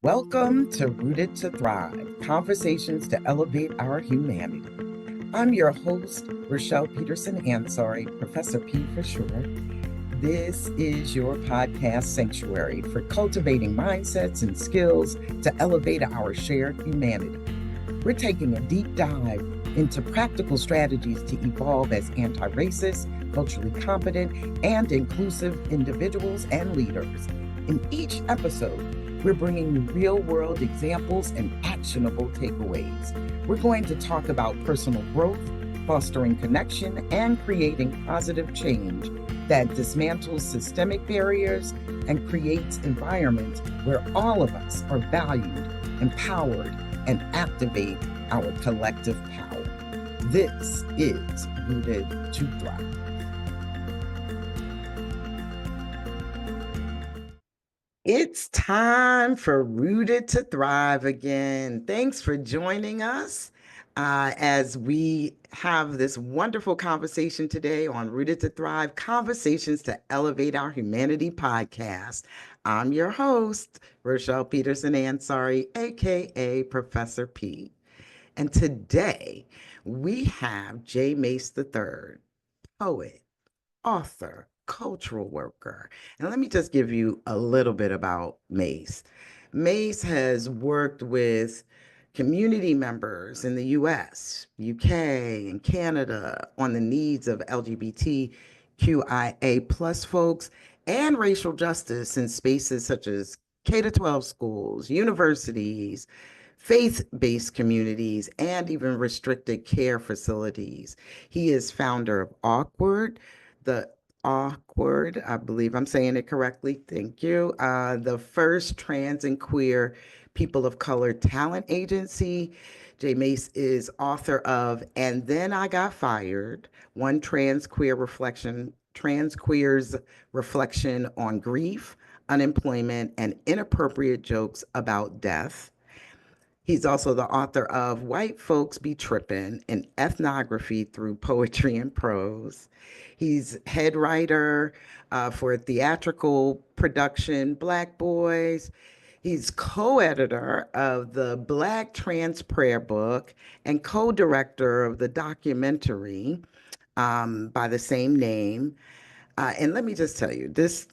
Welcome to Rooted to Thrive, conversations to elevate our humanity. I'm your host, Rochelle Peterson-Ansari, Professor P for short. This is your podcast sanctuary for cultivating mindsets and skills to elevate our shared humanity. We're taking a deep dive into practical strategies to evolve as anti-racist, culturally competent, and inclusive individuals and leaders. In each episode, we're bringing you real-world examples and actionable takeaways. We're going to talk about personal growth, fostering connection, and creating positive change that dismantles systemic barriers and creates environments where all of us are valued, empowered, and activate our collective power. This is Rooted to Thrive. It's time for Rooted to Thrive again. Thanks for joining us as we have this wonderful conversation today on Rooted to Thrive, Conversations to Elevate Our Humanity podcast. I'm your host, Rochelle Peterson-Ansari, aka Professor P. And today we have Mase III, poet, author, cultural worker. And let me just give you a little bit about Mase. Mase has worked with community members in the US, UK, and Canada on the needs of LGBTQIA plus folks and racial justice in spaces such as K-12 schools, universities, faith-based communities, and even restricted care facilities. He is founder of Awkward, I believe I'm saying it correctly. Thank you. The first trans and queer people of color talent agency. Mase is author of And Then I Got Fired, one trans queer's reflection on grief, unemployment, and inappropriate jokes about death. He's also the author of White Folks Be Trippin', an ethnography through poetry and prose. He's head writer for a theatrical production, Black Boys. He's co-editor of the Black Trans Prayer Book and co-director of the documentary by the same name. And let me just tell you, the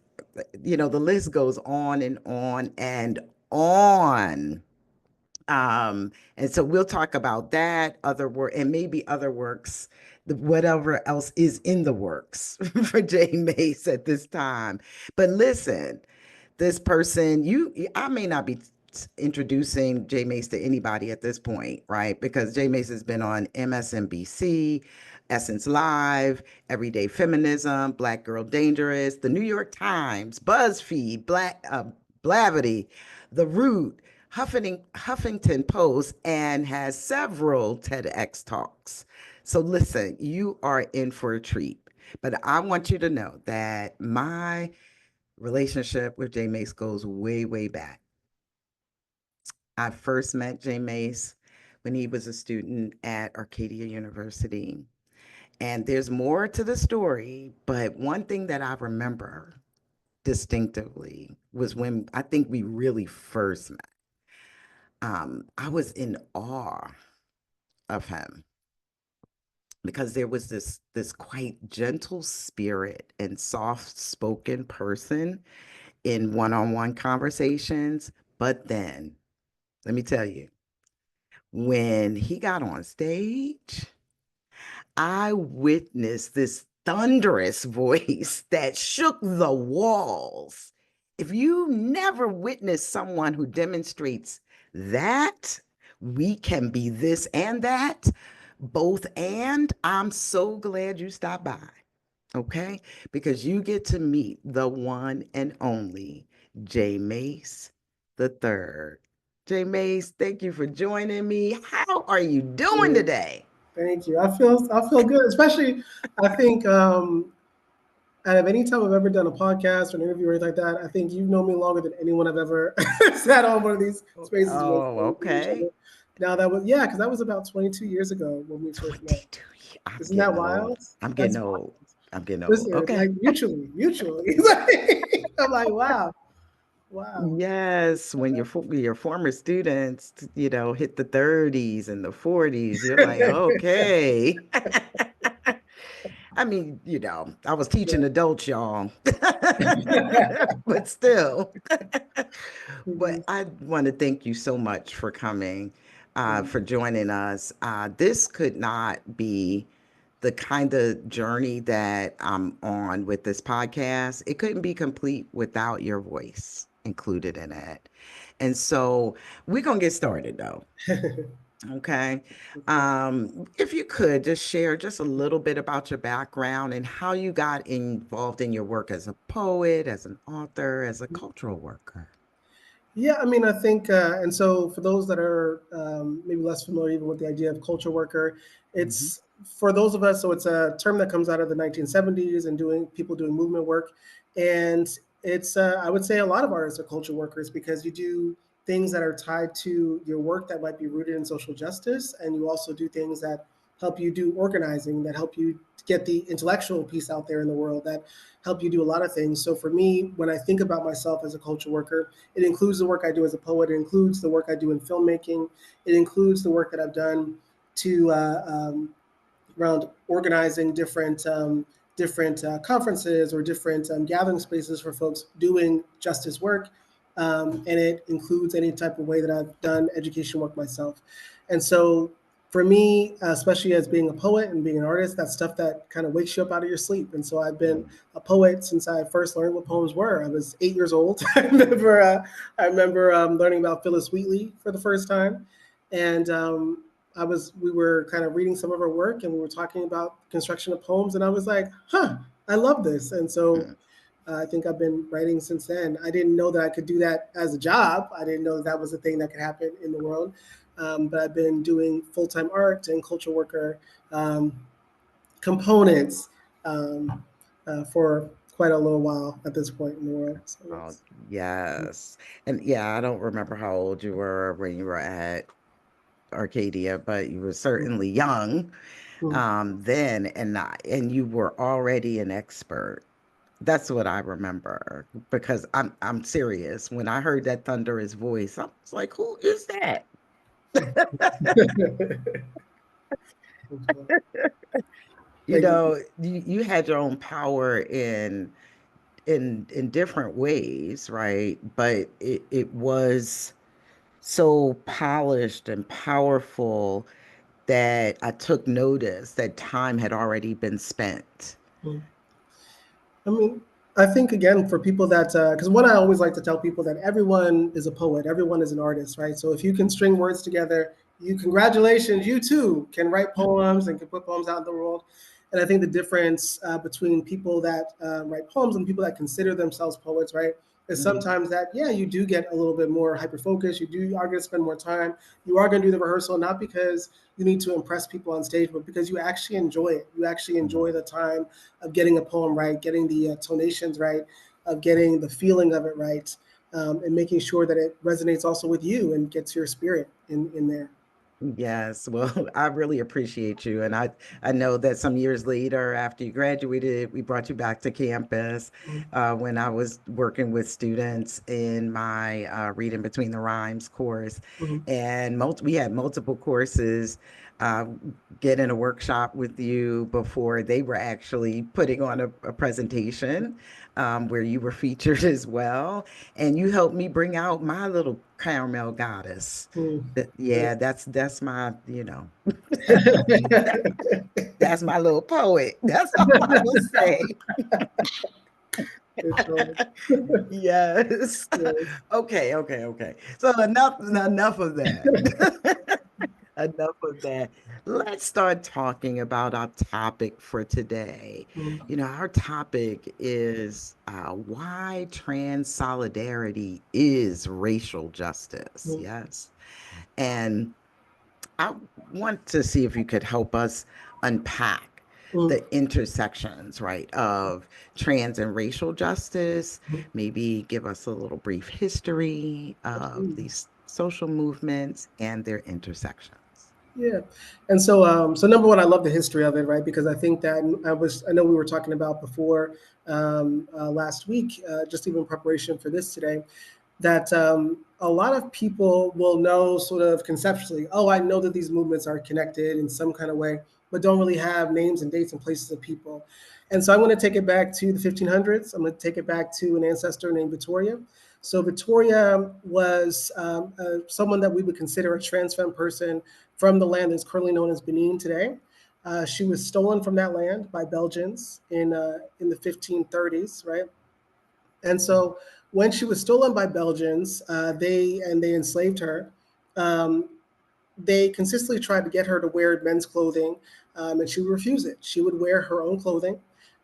list goes on and on and on. And so we'll talk about that, other work, and maybe other works, whatever else is in the works for Mase at this time. But listen, this person, I may not be introducing Mase to anybody at this point, right? Because Mase has been on MSNBC, Essence Live, Everyday Feminism, Black Girl Dangerous, The New York Times, BuzzFeed, Blavity, The Root, Huffington Post, and has several TEDx talks. So listen, you are in for a treat. But I want you to know that my relationship with Mase goes way, way back. I first met Mase when he was a student at Arcadia University. And there's more to the story, but one thing that I remember distinctively was when I think we really first met. I was in awe of him because there was this quite gentle spirit and soft-spoken person in one-on-one conversations. But then, let me tell you, when he got on stage, I witnessed this thunderous voice that shook the walls. If you never witnessed someone who demonstrates that we can be this and that, both and, I'm so glad you stopped by, okay? Because you get to meet the one and only Mase III. Mase, thank you for joining me. How are you doing today? Thank you. I feel good, especially I think out of any time I've ever done a podcast or an interview or anything like that, I think you've known me longer than anyone I've ever sat on one of these spaces with. Okay. Now because that was about 22 years ago when we first met. Isn't that wild? I'm getting old. Listen, Okay. like mutually. I'm like, wow. Wow. Yes, when your former students, hit the 30s and the 40s, you're like, okay. I mean, I was teaching adults, y'all, but still. But Mhm, I want to thank you so much for coming, mhm, for joining us. This could not be the kind of journey that I'm on with this podcast. It couldn't be complete without your voice included in it. And so we're going to get started though. Okay. If you could just share just a little bit about your background and how you got involved in your work as a poet, as an author, as a cultural worker. Yeah, I mean, I think, and so for those that are maybe less familiar even with the idea of culture worker, Hmm. it's for those of us. So it's a term that comes out of the 1970s and doing people doing movement work, and it's I would say a lot of artists are culture workers because you do things that are tied to your work that might be rooted in social justice, and you also do things that help you do organizing, that help you get the intellectual piece out there in the world, that help you do a lot of things. So for me, when I think about myself as a culture worker, it includes the work I do as a poet. It includes the work I do in filmmaking. It includes the work that I've done to around organizing different conferences or different gathering spaces for folks doing justice work. And it includes any type of way that I've done education work myself. And so for me, especially as being a poet and being an artist, that's stuff that kind of wakes you up out of your sleep. And so I've been a poet since I first learned what poems were. I was 8 years old. I remember learning about Phyllis Wheatley for the first time, and we were kind of reading some of her work, and we were talking about construction of poems, and I was like, huh, I love this. And so I think I've been writing since then. I didn't know that I could do that as a job. I didn't know that that was a thing that could happen in the world. But I've been doing full-time art and culture worker um, components for quite a little while at this point in the world. So Oh, it's, yes. And yeah, I don't remember how old you were when you were at Arcadia, but you were certainly young then, and you were already an expert. That's what I remember because I'm serious. When I heard that thunderous voice, I was like, "Who is that?" thank you. You had your own power in different ways, right? But it was so polished and powerful that I took notice that time had already been spent. I mean, I think again for people that because what I always like to tell people that everyone is a poet, everyone is an artist, right? So if you can string words together, you congratulations, you too can write poems and can put poems out in the world. And I think the difference between people that write poems and people that consider themselves poets, right, is Mhm. sometimes that yeah, you do get a little bit more hyper focused. You are going to spend more time. You are going to do the rehearsal not because you need to impress people on stage, but because you actually enjoy it. You actually Mhm. enjoy the time of getting a poem right, getting the tonations right, of getting the feeling of it right, and making sure that it resonates also with you and gets your spirit in there. Yes, well, I really appreciate you. And I know that some years later, after you graduated, we brought you back to campus when I was working with students in my Reading Between the Rhymes course. Mhm. And we had multiple courses uh, get in a workshop with you before they were actually putting on a presentation where you were featured as well. And you helped me bring out my little caramel goddess. Mhm. Yeah, that's my, that's my little poet. That's all I will say. It's all- Yes. yes. Okay, okay, okay. So enough of that. Enough of that. Let's start talking about our topic for today. Mhm. Our topic is why trans solidarity is racial justice. Mhm. Yes. And I want to see if you could help us unpack Mhm. the intersections, right, of trans and racial justice. Maybe give us a little brief history of Absolutely. these social movements and their intersections. Yeah, and so so number one, I love the history of it, right? Because I think that I know we were talking about before last week, just even preparation for this today. that a lot of people will know sort of conceptually, oh, I know that these movements are connected in some kind of way, but don't really have names and dates and places of people. And so I'm going to take it back to the 1500s. I'm going to take it back to an ancestor named Victoria. So Victoria was someone that we would consider a trans femme person from the land that's currently known as Benin today. She was stolen from that land by Belgians in the 1530s, right? And so when she was stolen by Belgians, they enslaved her. Um, they consistently tried to get her to wear men's clothing, and she would refuse it. She would wear her own clothing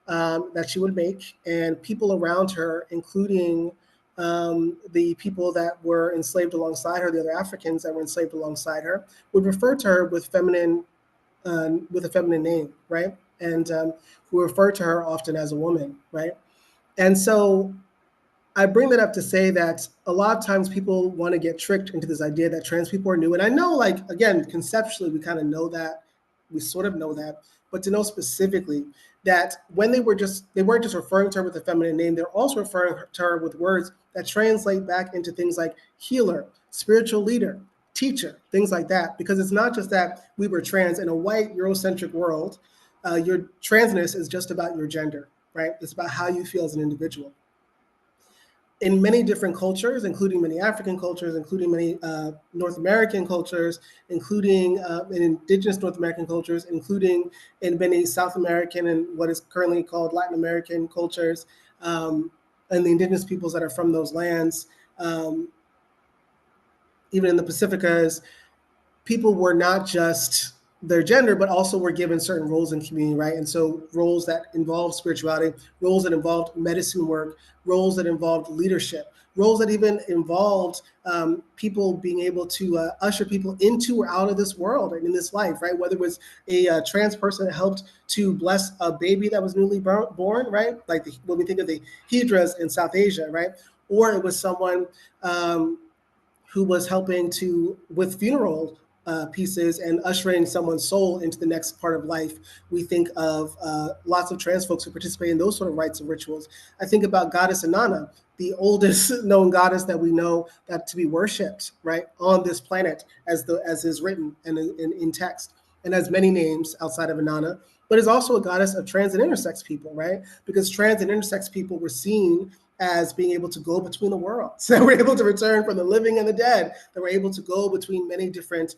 that she would make, and people around her, including the people that were enslaved alongside her, the other Africans that were enslaved alongside her, would refer to her with a feminine name, right? And who referred to her often as a woman, right? And so I bring that up to say that a lot of times people want to get tricked into this idea that trans people are new. And I know, like, again, conceptually, we kind of know that, we sort of know that, but to know specifically that when they weren't just referring to her with a feminine name, they're also referring to her with words that translate back into things like healer, spiritual leader, teacher, things like that. Because it's not just that we were trans in a white Eurocentric world. Your transness is just about your gender, right? It's about how you feel as an individual in many different cultures, including many African cultures, including many North American cultures, including in indigenous North American cultures, including in many South American and what is currently called Latin American cultures, and the indigenous peoples that are from those lands, um, even in the Pacificas, people were not just their gender, but also were given certain roles in community, right? And so roles that involved spirituality, roles that involved medicine work, roles that involved leadership, roles that even involved people being able to usher people into or out of this world and in this life, right? Whether it was a trans person that helped to bless a baby that was newly born, right? Like when we think of the hydras in South Asia, right? Or it was someone who was helping to with funeral pieces and ushering someone's soul into the next part of life. We think of lots of trans folks who participate in those sort of rites and rituals. I think about Goddess Inanna, the oldest known goddess that we know that to be worshipped, right, on this planet, as is written and in text, and has many names outside of Inanna, but is also a goddess of trans and intersex people, right? Because trans and intersex people were seen as being able to go between the worlds. So we're able to return from the living and the dead, that we're able to go between many different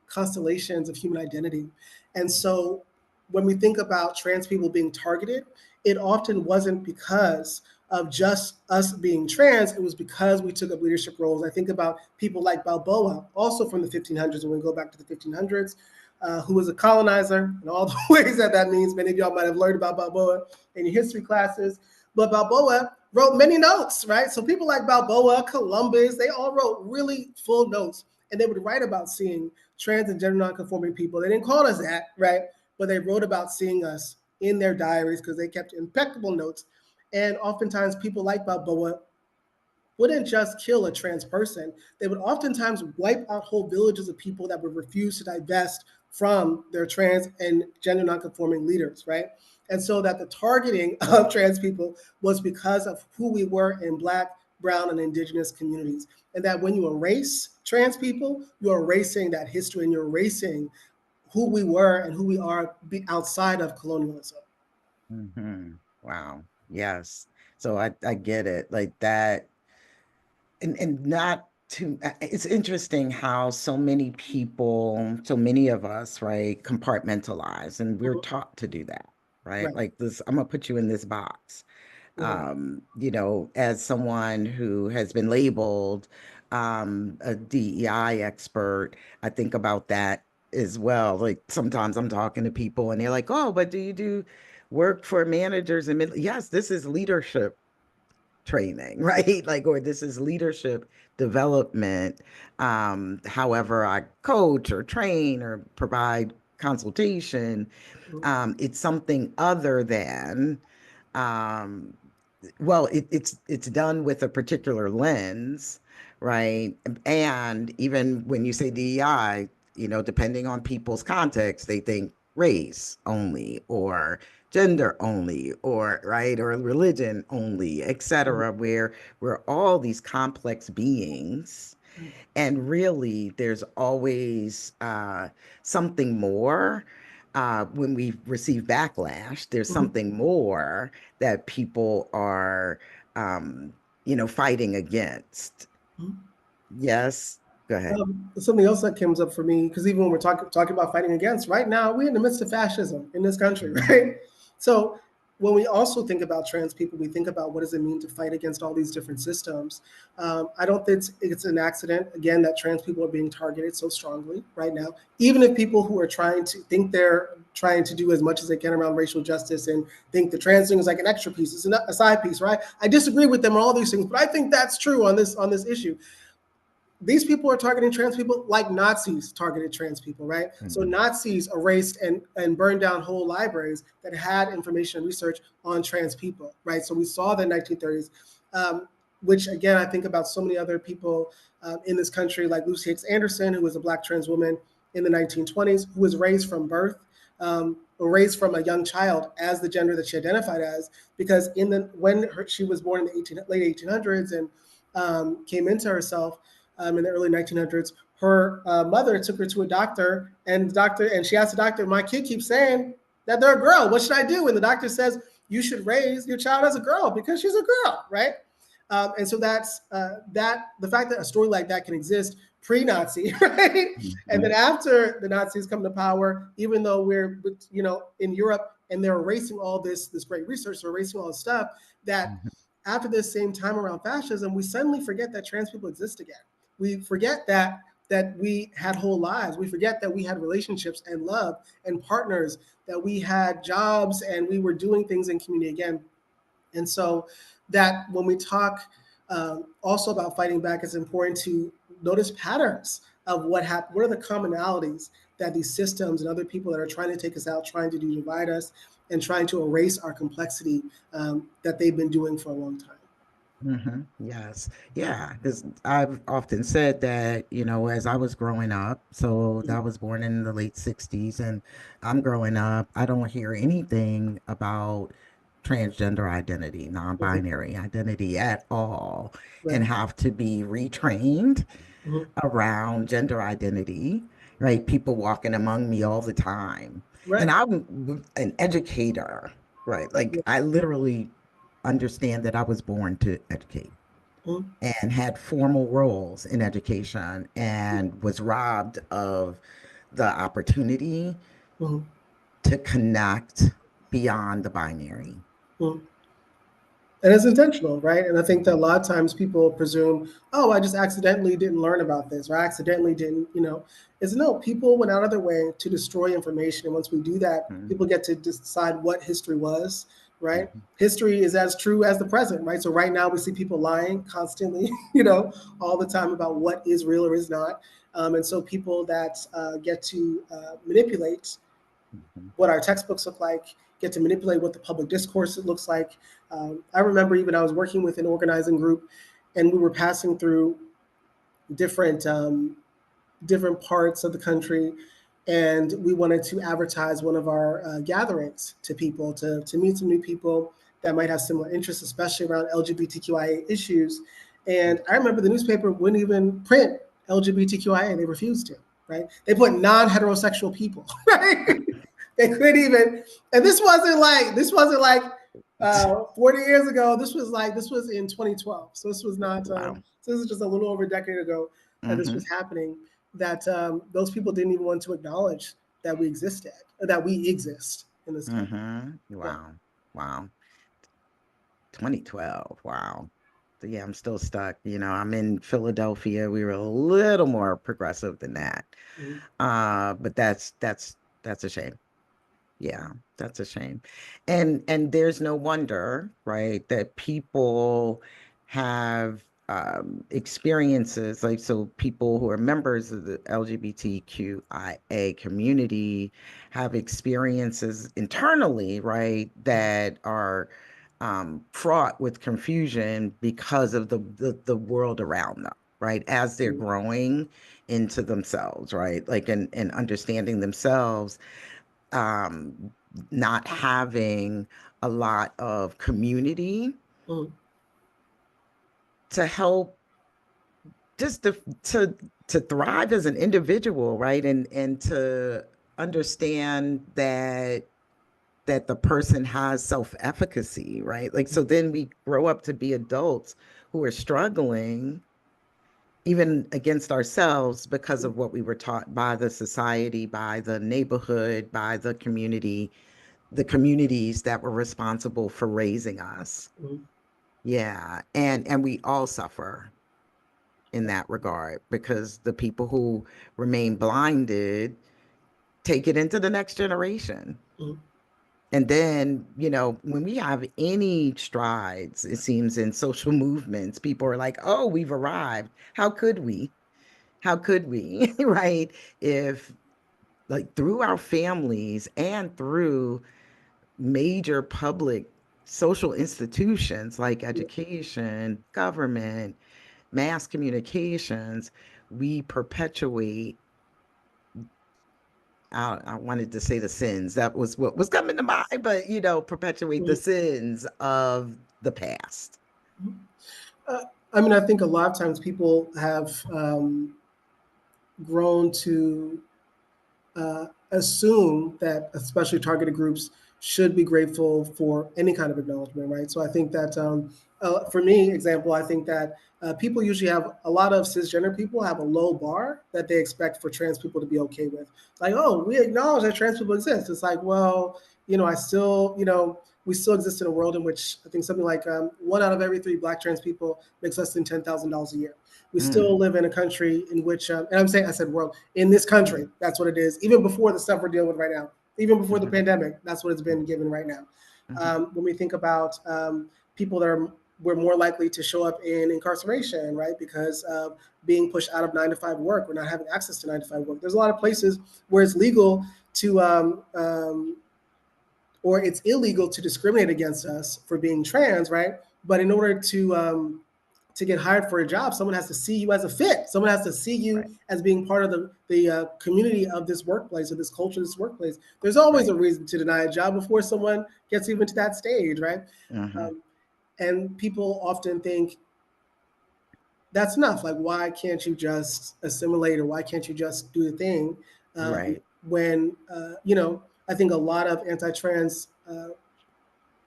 constellations of human identity. And so when we think about trans people being targeted, it often wasn't because of just us being trans, it was because we took up leadership roles. I think about people like Balboa, also from the 1500s, when we go back to the 1500s, who was a colonizer and all the ways that that means. Many of y'all might have learned about Balboa in your history classes. But Balboa wrote many notes, right? So people like Balboa, Columbus, they all wrote really full notes. And they would write about seeing trans and gender nonconforming people. They didn't call us that, right? But they wrote about seeing us in their diaries because they kept impeccable notes. And oftentimes people like Balboa wouldn't just kill a trans person. They would oftentimes wipe out whole villages of people that would refuse to divest from their trans and gender nonconforming leaders, right? And so that the targeting of trans people was because of who we were in Black, brown, and indigenous communities. And that when you erase trans people, you're erasing that history and you're erasing who we were and who we are outside of colonialism. Wow. Yes. So I get it. Like that, and not to, it's interesting how so many people, so many of us, right, compartmentalize, and we're taught to do that, right? Right. Like this, I'm gonna put you in this box. Mhm. As someone who has been labeled a DEI expert, I think about that as well. Like sometimes I'm talking to people and they're like, "Oh, but do you do work for managers?" And yes, this is leadership training, right? Like, or this is leadership development. However, I coach or train or provide consultation. It's something other than um, well, it's done with a particular lens, right? And even when you say DEI, depending on people's context, they think race only or gender only, or right, or religion only, Mhm. etc., where we're all these complex beings. And really, there's always something more. When we receive backlash, there's Mhm. something more that people are, um, fighting against. Mhm. Yes, go ahead. Something else that comes up for me, because even when we're talking about fighting against, right now we're in the midst of fascism in this country, Mhm. right? So when we also think about trans people, we think about what does it mean to fight against all these different systems. I don't think it's an accident, again, that trans people are being targeted so strongly right now. Even if people who are trying to think they're trying to do as much as they can around racial justice and think the trans thing is like an extra piece, it's a side piece, right? I disagree with them on all these things, but I think that's true on this issue. These people are targeting trans people like Nazis targeted trans people, right? So Mhm. Nazis erased and burned down whole libraries that had information and research on trans people, right? So we saw the 1930s, which again, I think about so many other people in this country, like Lucy Hicks Anderson, who was a Black trans woman in the 1920s, who was raised from birth, or raised from a young child as the gender that she identified as, because she was born in the late 1800s and came into herself in the early 1900s, her mother took her to a doctor, and she asked the doctor, "My kid keeps saying that they're a girl. What should I do?" And the doctor says, "You should raise your child as a girl because she's a girl, right?" And so that's that. The fact that a story like that can exist pre-Nazi, right? And then Mhm. after the Nazis come to power, even though we're in Europe and they're erasing all this great research, they're erasing all this stuff that Mhm. after this same time around fascism, we suddenly forget that trans people exist again. We forget that we had whole lives. We forget that we had relationships and love and partners, that we had jobs and we were doing things in community again. And so that when we talk also about fighting back, it's important to notice patterns of what happened. What are the commonalities that these systems and other people that are trying to take us out, trying to divide us, and trying to erase our complexity that they've been doing for a long time. Yes. Yeah. Because I've often said that, as I was growing up, so I was born in the late 60s, and I'm growing up, I don't hear anything about transgender identity, Mhm. non-binary identity at all, and Right. have to be retrained Mhm. around gender identity, right? People walking among me all the time. And Right. I'm an educator, right? Like, Yeah. I literally understand that I was born to educate Mhm. and had formal roles in education and was robbed of the opportunity Mhm. to connect beyond the binary. Mhm. And it's intentional, right? And I think that a Mhm. lot of times people presume, oh, I just accidentally didn't learn about this, or I accidentally didn't, is no, people went out of their way to destroy information. And once we do that, Mhm. people get to decide what history was, right? Mhm. History is as true as the present, right? So right now we see people lying constantly, all the time about what is real or is not. And so people that get to manipulate Mhm. what our textbooks look like, get to manipulate what the public discourse looks like. I remember even I was working with an organizing group, and we were passing through different different parts of the country, and we wanted to advertise one of our gatherings to people to meet some new people that might have similar interests, especially around LGBTQIA issues. And I remember the newspaper wouldn't even print LGBTQIA; they refused to. Right? They put non-heterosexual people. Right? They couldn't even. And this wasn't like 40 years ago. This was in 2012. So this was not. Wow. So this is just a little over a decade ago that this Hmm. was happening. That those people didn't even want to acknowledge that we existed, that we exist in this country. Yeah. Wow. Wow. 2012. Wow. So yeah, I'm still stuck. I'm in Philadelphia. We were a little more progressive than that. Mhm. But that's a shame. Yeah, that's a shame. And there's no wonder, right, that people have experiences like, so people who are members of the LGBTQIA community have experiences internally, right, that are fraught with confusion because of the world around them, right, as they're growing into themselves, right, like, and understanding themselves. um not having a lot of community Mm, to help just to to thrive as an individual, right? And to understand that the person has self-efficacy, right? Like, so then we grow up to be adults who are struggling even against ourselves because of what we were taught by the society, by the neighborhood, by the communities that were responsible for raising us. mm, Yeah. And we all suffer in that regard because the people who remain blinded take it into the next generation. mm, And then, when we have any strides, it seems, in social movements, people are like, oh, we've arrived. How could we? How could we? Right? If, like, through our families and through major public social institutions like education, government, mass communications, we perpetuate. I wanted to say the sins. That was what was coming to mind, but perpetuate the mm. sins of the past. Uh, I mean, I think a lot of times people have grown to assume that especially targeted groups should be grateful for any kind of acknowledgement, right? So I think that for me, example, I think that people usually have a lot of cisgender people have a low bar that they expect for trans people to be okay with. Like, oh, we acknowledge that trans people exist. It's like, well, I still, we still exist in a world in which I think something like 1 out of every 3 Black trans people makes less than $10,000 a year. We still Mm, live in a country in which, and I said world, in this country, that's what it is. Even before the stuff we're dealing with right now, even before the mhm, pandemic, that's what it's been given right now. mhm. When we think about people that we're more likely to show up in incarceration, right? Because of being pushed out of 9 to 5 work, or not having access to 9 to 5 work. There's a lot of places where it's legal to, or it's illegal to discriminate against us for being trans, right? But in order to get hired for a job, someone has to see you as a fit. Someone has to see you Right, as being part of the community of this workplace, of this culture, this workplace. There's always right. a reason to deny a job before someone gets even to that stage, right? Mhm. Um, and people often think that's enough. Like, why can't you just assimilate, or why can't you just do the thing? Right. When I think a lot of anti-trans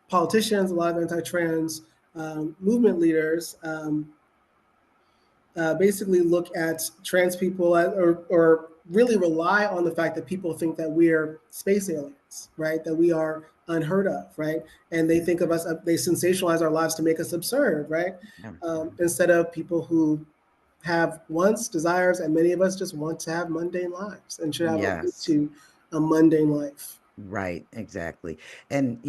politicians, a lot of anti-trans movement leaders basically look at trans people or really rely on the fact that people think that we're space aliens, right? That we are unheard of, right? And they think of us, they sensationalize our lives to make us absurd, right? Yeah. Instead of people who have wants, desires, and many of us just want to have mundane lives and should have a right Yes. to a mundane life. Right. Exactly. And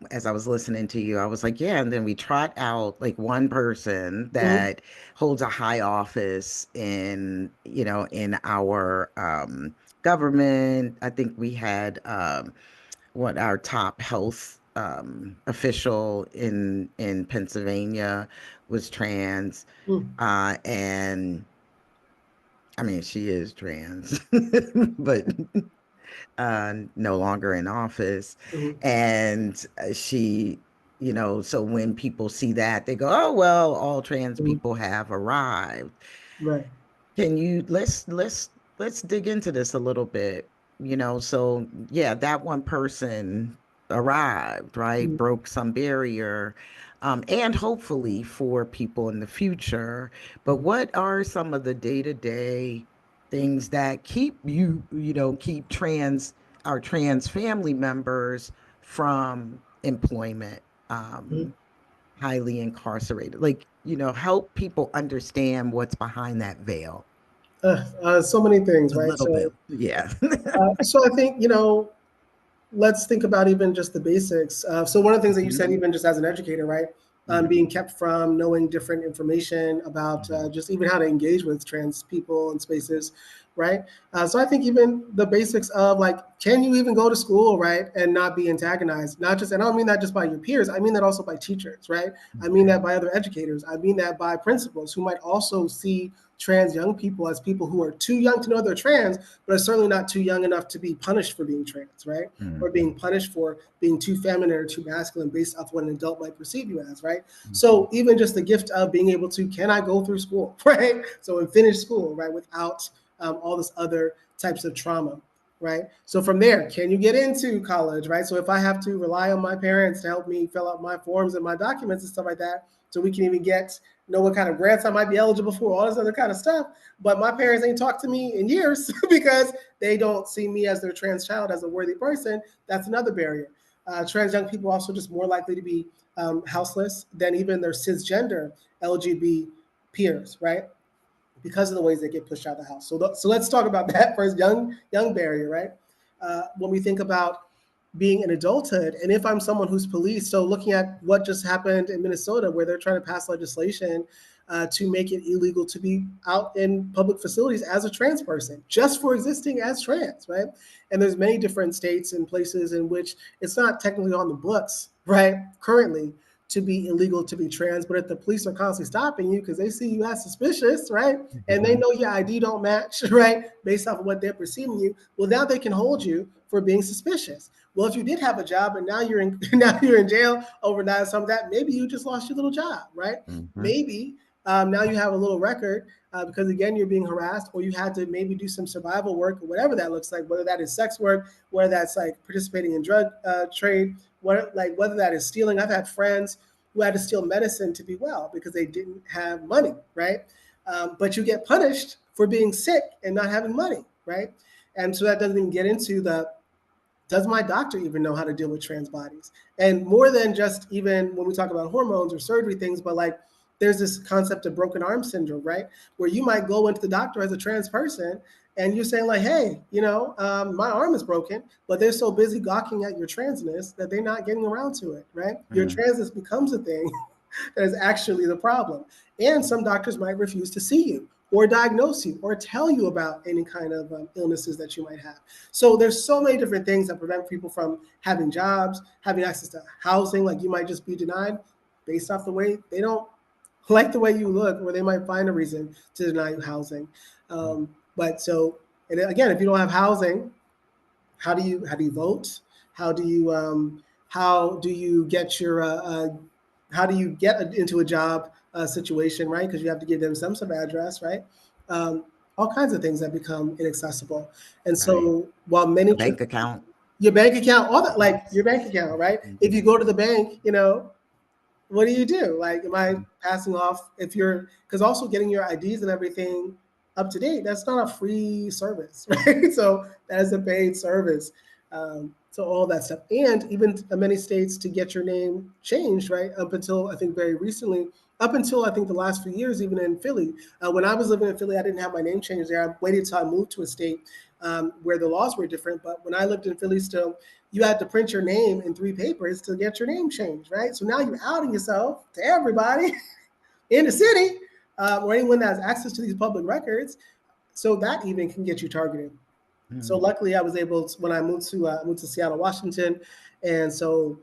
as I was listening to you, I was like, yeah. And then we trot out like one person Mm-hmm. that holds a high office in our government. I think we had what our top health official in Pennsylvania was trans, and I mean she is trans, but no longer in office. Mm-hmm. And so when people see that, they go, oh, well, all trans Mm-hmm. people have arrived. Right. Can you let's dig into this a little bit, so yeah, that one person arrived, right? Mm-hmm. Broke some barrier, and hopefully for people in the future. But what are some of the day-to-day things that keep our trans family members from employment, Mm-hmm. highly incarcerated? Like, help people understand what's behind that veil. So many things, A right? little So, bit, yeah. so I think let's think about even just the basics. So one of the things that you said, Mhm, even just as an educator, right, mhm, being kept from knowing different information about mhm. just even how to engage with trans people and spaces, right? So I think even the basics of like, can you even go to school, right, and not be antagonized? Not just, and I don't mean that just by your peers. I mean that also by teachers, right? I mean Okay. that by other educators. I mean that by principals who might also see trans young people as people who are too young to know they're trans, but are certainly not too young enough to be punished for being trans, right? Or being punished for being too feminine or too masculine based off what an adult might perceive you as, right? So even just the gift of being able to, can I go through school, right? So and finish school, right, without all this other types of trauma, right? So from there, can you get into college, right? So if I have to rely on my parents to help me fill out my forms and my documents and stuff like that, so we can even know what kind of grants I might be eligible for, all this other kind of stuff. But my parents ain't talked to me in years because they don't see me as their trans child as a worthy person. That's another barrier. Trans young people are also just more likely to be houseless than even their cisgender LGBT peers, right? Because of the ways they get pushed out of the house. So let's talk about that first, young barrier, right? When we think about being in adulthood, and if I'm someone who's policed, so looking at what just happened in Minnesota, where they're trying to pass legislation to make it illegal to be out in public facilities as a trans person, just for existing as trans, right? And there's many different states and places in which it's not technically on the books, right, currently, to be illegal to be trans, but if the police are constantly stopping you because they see you as suspicious, right, and they know your ID don't match, right, based off of what they're perceiving you, well, now they can hold you for being suspicious. Well, if you did have a job and now you're in now you're in jail overnight or some of that, maybe you just lost your little job, right? Maybe now you have a little record because again you're being harassed, or you had to maybe do some survival work or whatever that looks like, whether that is sex work, whether that's like participating in drug trade, whether that is stealing. I've had friends who had to steal medicine to be well because they didn't have money, right? But you get punished for being sick and not having money, right? And so that doesn't even get into does my doctor even know how to deal with trans bodies? And more than just even when we talk about hormones or surgery things, but like there's this concept of broken arm syndrome, right? Where you might go into the doctor as a trans person and you're saying like, hey, my arm is broken, but they're so busy gawking at your transness that they're not getting around to it, right? Your transness becomes a thing that is actually the problem. And some doctors might refuse to see you or diagnose you or tell you about any kind of illnesses that you might have. So there's so many different things that prevent people from having jobs, having access to housing. Like you might just be denied based off the way they don't like the way you look, or they might find a reason to deny you housing. But so, and again, if you don't have housing, how do you vote? How do you get your how do you get into a job situation, right? Because you have to give them some sort of address, right? All kinds of things that become inaccessible. And so while many bank account, your bank account, all that, like your bank account, right? If you go to the bank, what do you do? Like, am I passing off because also getting your IDs and everything up to date, that's not a free service, right? So that is a paid service. So all that stuff. And even in many states to get your name changed, right? Up until I think very recently, up until I think the last few years, even in Philly. When I was living in Philly, I didn't have my name changed there. I waited until I moved to a state where the laws were different. But when I lived in Philly still, you had to print your name in 3 papers to get your name changed, right? So now you're outing yourself to everybody in the city or anyone that has access to these public records. So that even can get you targeted. So luckily, I was able to, when I moved to Seattle, Washington, and so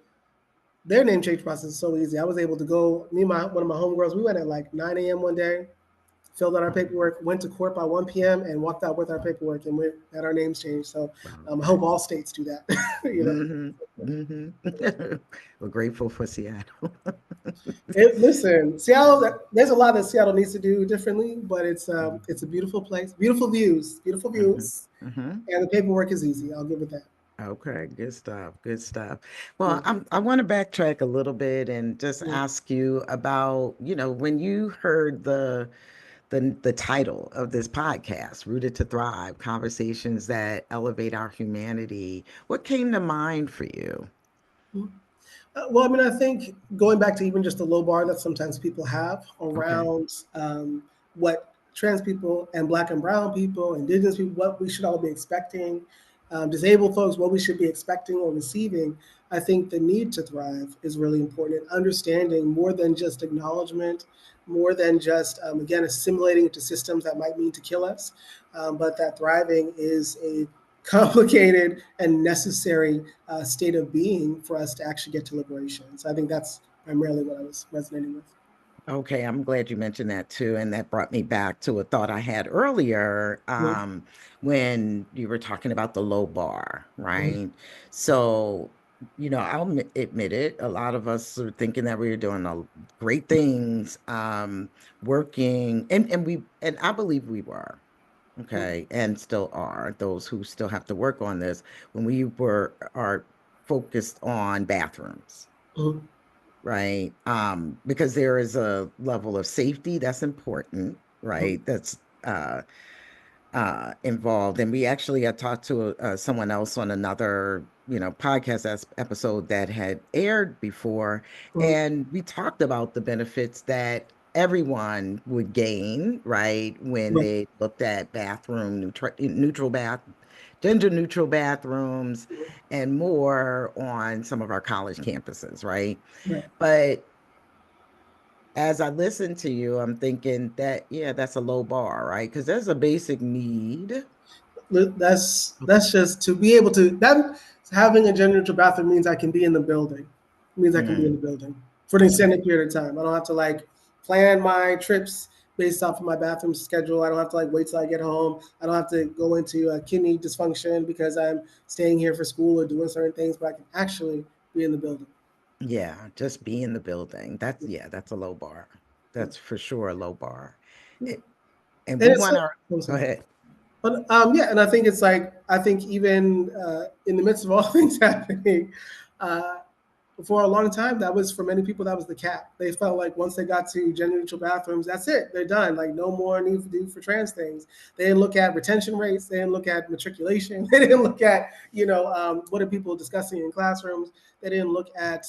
their name change process is so easy. I was able to go. Me and one of my homegirls, we went at like 9 a.m. one day, filled out our paperwork, went to court by 1 p.m. and walked out with our paperwork, and we had our names changed. So I hope all states do that. We're grateful for Seattle. Listen, Seattle. There's a lot that Seattle needs to do differently, but it's a beautiful place, beautiful views, and the paperwork is easy. I'll give it that. Okay, good stuff. Good stuff. Well, I want to backtrack a little bit and just ask you about, when you heard the title of this podcast, Rooted to Thrive, Conversations That Elevate Our Humanity, what came to mind for you? Well, I mean, I think going back to even just the low bar that sometimes people have around what trans people and Black and brown people, Indigenous people, what we should all be expecting, disabled folks, what we should be expecting or receiving. I think the need to thrive is really important, and understanding more than just acknowledgement, more than just, again, assimilating into systems that might mean to kill us, but that thriving is a complicated and necessary state of being for us to actually get to liberation. So I think that's primarily what I was resonating with. Okay, I'm glad you mentioned that too. And that brought me back to a thought I had earlier when you were talking about the low bar, right? So, I'll admit it, a lot of us are thinking that we were doing great things, working, and I believe we were, okay, and still are, those who still have to work on this, when are focused on bathrooms, Mhm. right? Because there is a level of safety that's important, Mhm. right? That's involved. And we actually had talked to someone else on another, podcast episode that had aired before, Mhm. and we talked about the benefits that everyone would gain, right, when Right. they looked at neutral bath, gender neutral bathrooms, and more on some of our college campuses, right? Right. But as I listen to you, I'm thinking that, yeah, that's a low bar, right? Because there's a basic need. That's just to be able to that having a gender neutral bathroom means I can be in the building. It means I can be in Mm, the building for an okay. extended period of time. I don't have to like plan my trips based off of my bathroom schedule. I don't have to like wait till I get home. I don't have to go into a kidney dysfunction because I'm staying here for school or doing certain things, but I can actually be in the building. Yeah, just be in the building. That's a low bar. That's for sure a low bar. Yeah. A- And And we it's want so, our, oh, go sorry. ahead. But yeah, and I think it's like I think even in the midst of all things happening, uh, for a long time, that was for many people that was the cap. They felt like once they got to gender neutral bathrooms, that's it, they're done. Like no more need to do for trans things. They didn't look at retention rates. They didn't look at matriculation. They didn't look at what are people discussing in classrooms. They didn't look at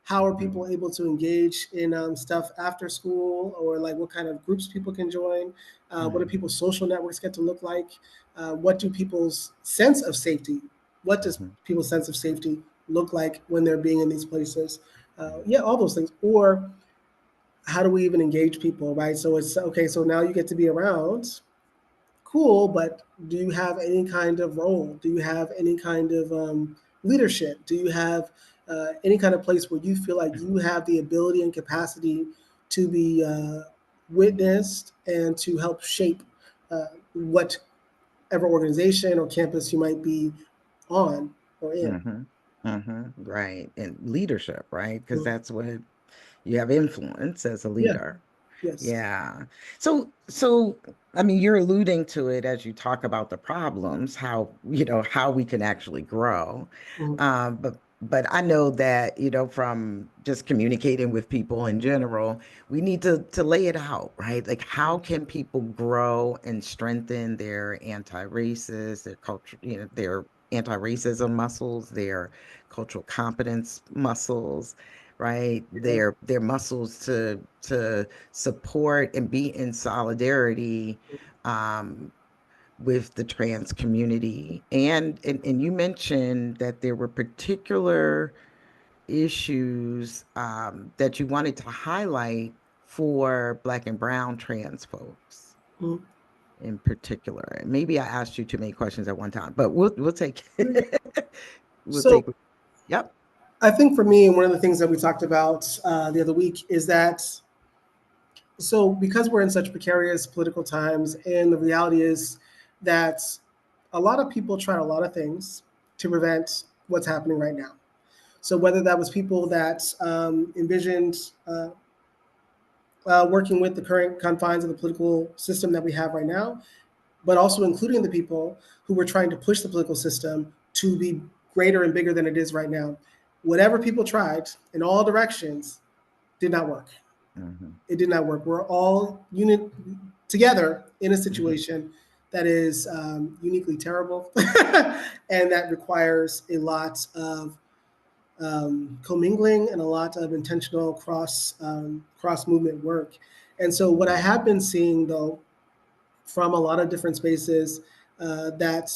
how are people Mm, able to engage in stuff after school or like what kind of groups people can join. What do mm, people's social networks get to look like? What do people's sense of safety? What does mhm, people's sense of safety look like when they're being in these places? mm, Yeah, all those things. Or how do we even engage people, right? So it's okay. So now you get to be around. Cool, but do you have any kind of role? Do you have any kind of leadership? Do you have any kind of place where you feel like you have the ability and capacity to be witnessed and to help shape whatever organization or campus you might be on or in? mhm, mhm, right. And leadership, right? Because Mm. that's what you have influence as a Yeah. leader. Yes. Yeah. So I mean, you're alluding to it as you talk about the problems, how we can actually grow. Mm. But I know that, from just communicating with people in general, we need to lay it out, right? Like how can people grow and strengthen their anti-racist, their culture, their anti-racism muscles, their cultural competence muscles, right? Yeah. Their muscles to support and be in solidarity um, with the trans community. And you mentioned that there were particular issues that you wanted to highlight for Black and Brown trans folks Mm. in particular. Maybe I asked you too many questions at one time, but we'll take we'll take. So Yep. I think for me, one of the things that we talked about the other week is that so because we're in such precarious political times, and the reality is that a lot of people tried a lot of things to prevent what's happening right now. So whether that was people that envisioned working with the current confines of the political system that we have right now, but also including the people who were trying to push the political system to be greater and bigger than it is right now. Whatever people tried in all directions did not work. Hmm. It did not work. We're all together in a Hmm. situation that is uniquely terrible and that requires a lot of commingling and a lot of intentional cross movement work. And so, what I have been seeing though from a lot of different spaces that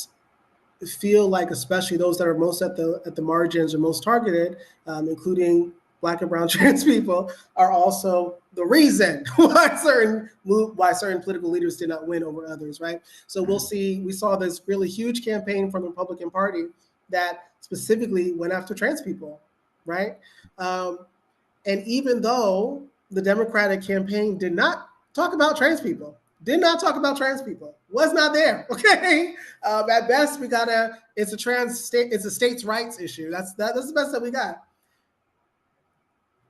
feel like, especially those that are most at the margins or most targeted, including Black and Brown trans people, are also the reason why certain political leaders did not win over others. Right. So we saw this really huge campaign from the Republican Party that specifically went after trans people. Right. Um, and even though the Democratic campaign did not talk about trans people. Did not talk about trans people. Was not there. Okay. At best, we got it's a trans state. It's a states' rights issue. That's the best that we got.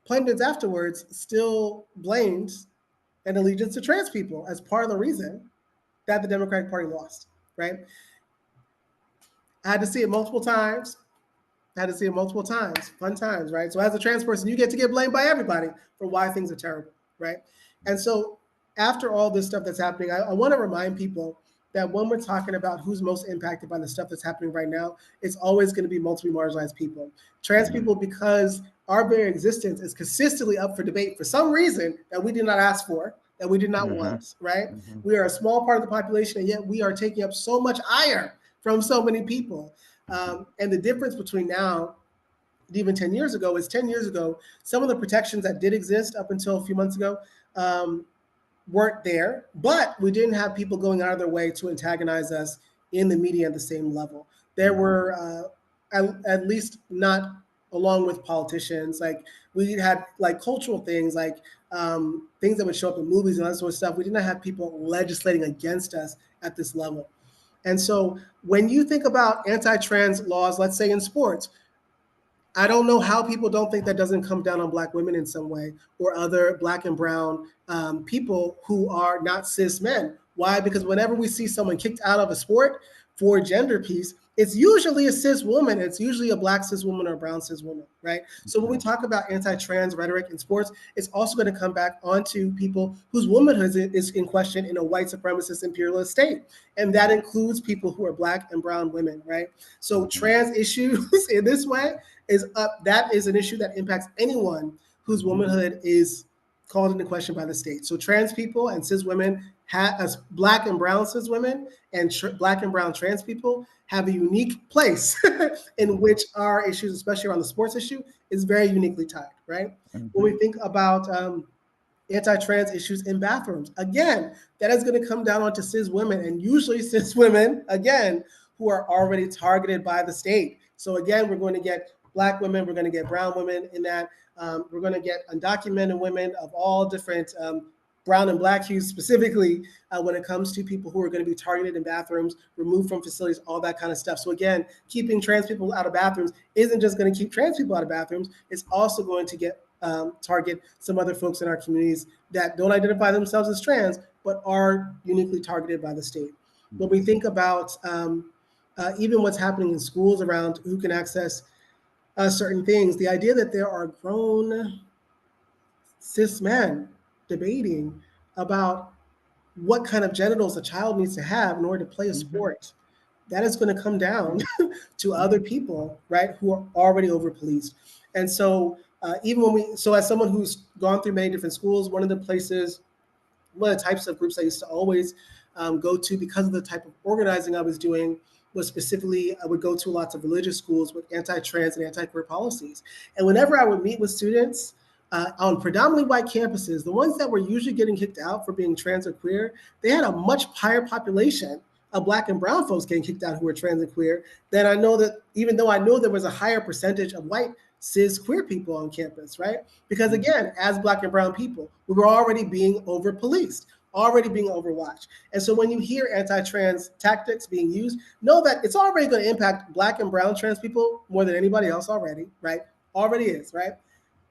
Plaintiffs afterwards still blamed an allegiance to trans people as part of the reason that the Democratic Party lost. Right. I had to see it multiple times. I had to see it multiple times. Fun times, right? So as a trans person, you get to get blamed by everybody for why things are terrible, right? And so after all this stuff that's happening, I want to remind people that when we're talking about who's most impacted by the stuff that's happening right now, it's always going to be multiply marginalized people. Trans people, because our very existence is consistently up for debate for some reason that we did not ask for, that we did not want, right? We are a small part of the population, and yet we are taking up so much ire from so many people. And the difference between now and even 10 years ago is 10 years ago, some of the protections that did exist up until a few months ago weren't there, but we didn't have people going out of their way to antagonize us in the media at the same level. There were, at least not along with politicians, like we had like cultural things, like things that would show up in movies and that sort of stuff. We did not have people legislating against us at this level. And so when you think about anti-trans laws, let's say in sports, I don't know how people don't think that doesn't come down on Black women in some way or other Black and brown people who are not cis men. Why? Because whenever we see someone kicked out of a sport for gender piece, it's usually a cis woman. It's usually a Black cis woman or a brown cis woman, right? So when we talk about anti-trans rhetoric in sports, it's also going to come back onto people whose womanhood is in question in a white supremacist imperialist state. And that includes people who are Black and brown women, right? So trans issues in this way is up. That is an issue that impacts anyone whose womanhood is called into question by the state. So trans people and cis women, as Black and brown cis women and Black and brown trans people, have a unique place in which our issues, especially around the sports issue, is very uniquely tied, right? When we think about anti-trans issues in bathrooms, again, that is going to come down onto cis women, and usually cis women, again, who are already targeted by the state. So again, we're going to get Black women, we're going to get brown women in that. We're going to get undocumented women of all different brown and Black hues, specifically when it comes to people who are going to be targeted in bathrooms, removed from facilities, all that kind of stuff. So again, keeping trans people out of bathrooms isn't just going to keep trans people out of bathrooms. It's also going to get target some other folks in our communities that don't identify themselves as trans, but are uniquely targeted by the state. When we think about even what's happening in schools around who can access certain things, the idea that there are grown cis men debating about what kind of genitals a child needs to have in order to play a sport, that is going to come down to other people, right, who are already over policed. And so even when so as someone who's gone through many different schools, one of the types of groups I used to always go to because of the type of organizing I was doing was specifically, I would go to lots of religious schools with anti-trans and anti-queer policies. And whenever I would meet with students on predominantly white campuses, the ones that were usually getting kicked out for being trans or queer, they had a much higher population of Black and brown folks getting kicked out who were trans and queer. Then I know that, even though I know there was a higher percentage of white cis queer people on campus, right? Because again, as Black and brown people, we were already being over policed, already being overwatched. And so when you hear anti-trans tactics being used, know that it's already going to impact Black and brown trans people more than anybody else already, right? Already is, right?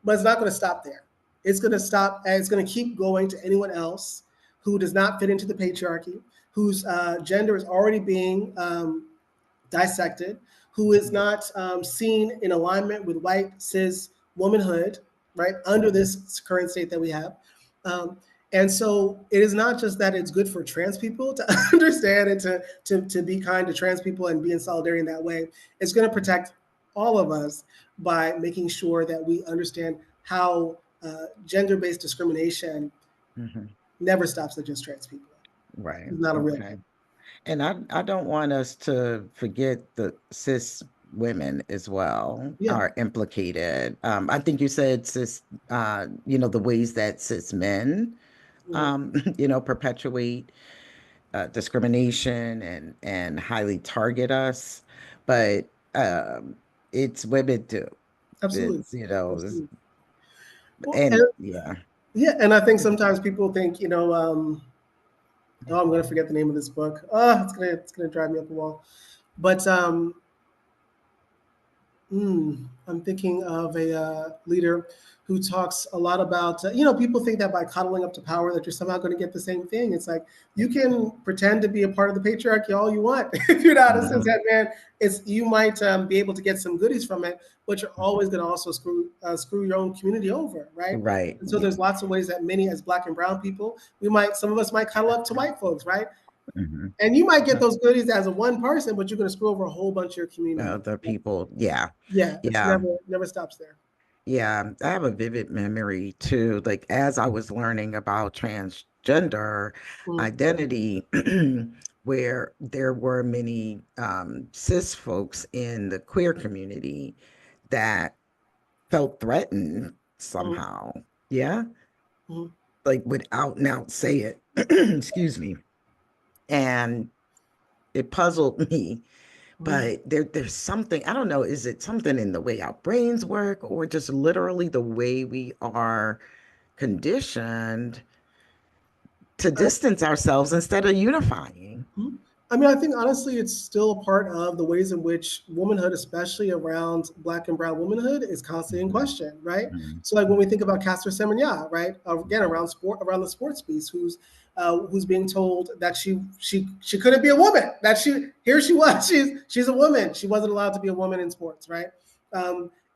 But it's not going to stop there. It's going to stop, and it's going to keep going to anyone else who does not fit into the patriarchy, whose gender is already being dissected, who is not seen in alignment with white cis womanhood, right, under this current state that we have. And so it is not just that it's good for trans people to understand and to be kind to trans people and be in solidarity in that way. It's going to protect all of us by making sure that we understand how gender-based discrimination never stops at just trans people. Right. It's not a real thing. And I don't want us to forget the cis women as well are implicated. I think you said cis, the ways that cis men, perpetuate discrimination and highly target us, but it's women too. Absolutely. It's, Absolutely. and yeah. Yeah, and I think sometimes people think, oh, I'm gonna forget the name of this book. Oh, it's gonna drive me up the wall. But I'm thinking of a leader who talks a lot about, people think that by coddling up to power that you're somehow going to get the same thing. It's like you can pretend to be a part of the patriarchy all you want. If you're not a Mhm. cishet man, you might be able to get some goodies from it, but you're always going to also screw your own community over, right? Right. And so Yeah. there's lots of ways that many, as Black and brown people, some of us might cuddle up to white folks, right? Mhm. And you might get those goodies as a one person, but you're going to screw over a whole bunch of your community members. The people, yeah, Yeah, it's yeah. never stops there. Yeah, I have a vivid memory too. Like as I was learning about transgender Mhm, identity, where there were many cis folks in the queer community that felt threatened mhm, somehow. Yeah, mhm, like would out and out say it. Excuse me. And it puzzled me. mhm. But there's something, I don't know, is it something in the way our brains work or just literally the way we are conditioned to I, distance ourselves instead of unifying? mhm. I mean, I think honestly, it's still a part of the ways in which womanhood, especially around Black and Brown womanhood, is constantly in Mhm, question, right? mhm, So, like when we think about Castor Semenya, right? Again, around sport, around the sports piece, who's being told that she couldn't be a woman. That she was, she's a woman. She wasn't allowed to be a woman in sports, right?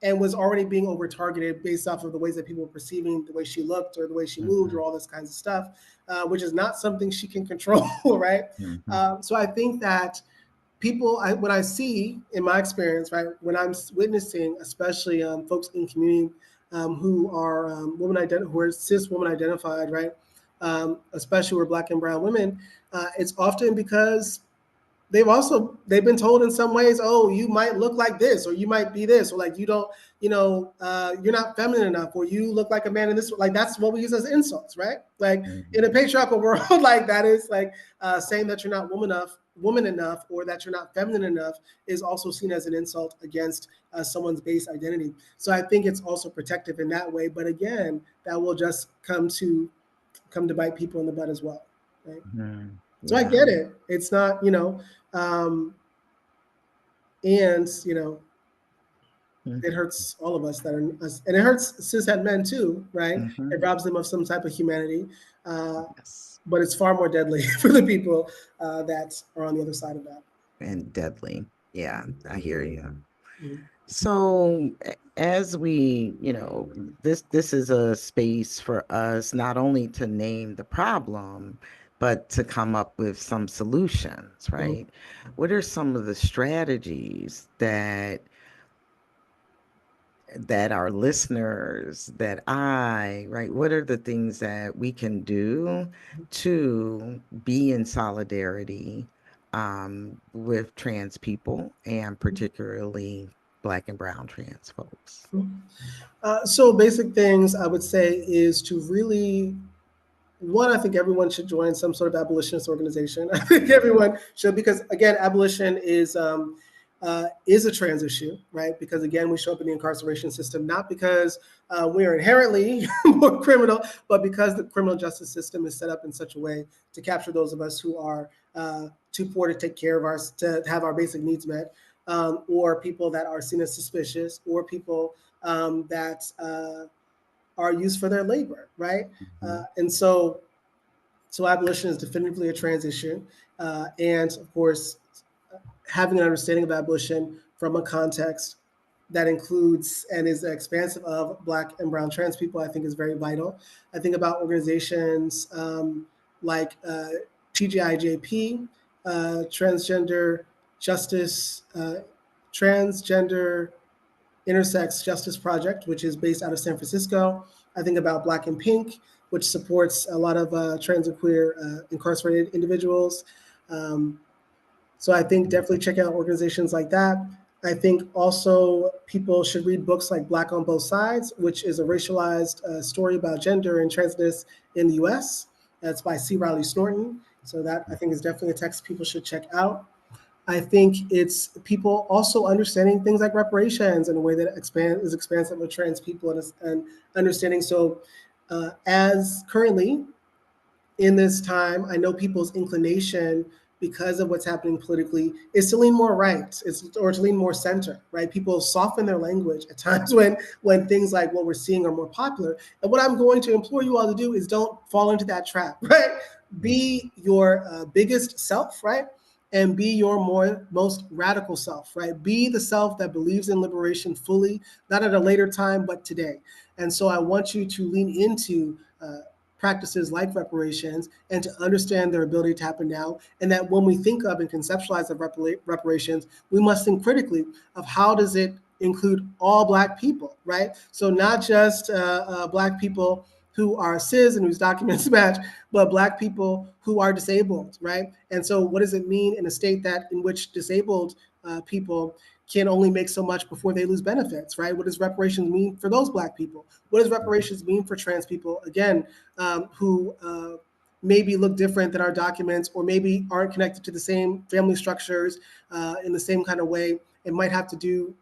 And was already being over targeted based off of the ways that people were perceiving the way she looked or the way she moved or mhm, all this kinds of stuff, which is not something she can control, right? mhm, So I think that when I see in my experience, right, when I'm witnessing, especially folks in community who are who are cis woman identified, right, especially who are Black and brown women, it's often because they've been told in some ways, oh, you might look like this or you might be this, or like you don't, you're not feminine enough, or you look like a man in this, like that's what we use as insults, right? Like in a mhm, patriarchal world, like that is like saying that you're not woman enough or that you're not feminine enough is also seen as an insult against someone's base identity. So I think it's also protective in that way, but again, that will just come to bite people in the butt as well, right? mhm. So I Yeah. get it. It's not, um, and it Mhm, hurts all of us and it hurts cishet men too, right? It mhm. robs them of some type of humanity, uh, Yes. but it's far more deadly for the people that are on the other side of that. And deadly. Yeah, I hear you. Mhm. So as we, this is a space for us not only to name the problem, but to come up with some solutions, Mhm. right? What are some of the strategies that our listeners, right? What are the things that we can do to be in solidarity with trans people and particularly Black and Brown trans folks? So basic things I would say is to really one, I think everyone should join some sort of abolitionist organization. I think everyone should, because again, abolition is a trans issue, right? Because again, we show up in the incarceration system not because we are inherently more criminal, but because the criminal justice system is set up in such a way to capture those of us who are too poor to take care of to have our basic needs met, or people that are seen as suspicious, or people that are used for their labor, right? Mhm. And so abolition is definitively a transition. And of course, having an understanding of abolition from a context that includes and is expansive of Black and Brown trans people, I think is very vital. I think about organizations like TGIJP, Transgender Justice, Transgender Intersex Justice Project, which is based out of San Francisco. I think about Black and Pink, which supports a lot of trans and queer incarcerated individuals. Um, so I think definitely check out organizations like that. I think also people should read books like Black on Both Sides, which is a racialized story about gender and transness in the US. That's by C. Riley Snorton. So that I think is definitely a text people should check out. I think it's people also understanding things like reparations in a way that is expansive of trans people and understanding. So As currently in this time, I know people's inclination, because of what's happening politically, is to lean more right, or to lean more center, right? People soften their language at times when things like what we're seeing are more popular. And what I'm going to implore you all to do is don't fall into that trap, right? Be your biggest self, right? And be your most radical self, right? Be the self that believes in liberation fully, not at a later time, but today. And so I want you to lean into practices like reparations and to understand their ability to happen now. And that when we think of and conceptualize of reparations, we must think critically of how does it include all Black people, right? So not just Black people who are cis and whose documents match, but Black people who are disabled, right? And so what does it mean in a state that in which disabled people can only make so much before they lose benefits, right? What does reparations mean for those Black people? What does reparations mean for trans people, again, who maybe look different than our documents, or maybe aren't connected to the same family structures in the same kind of way? It might have to do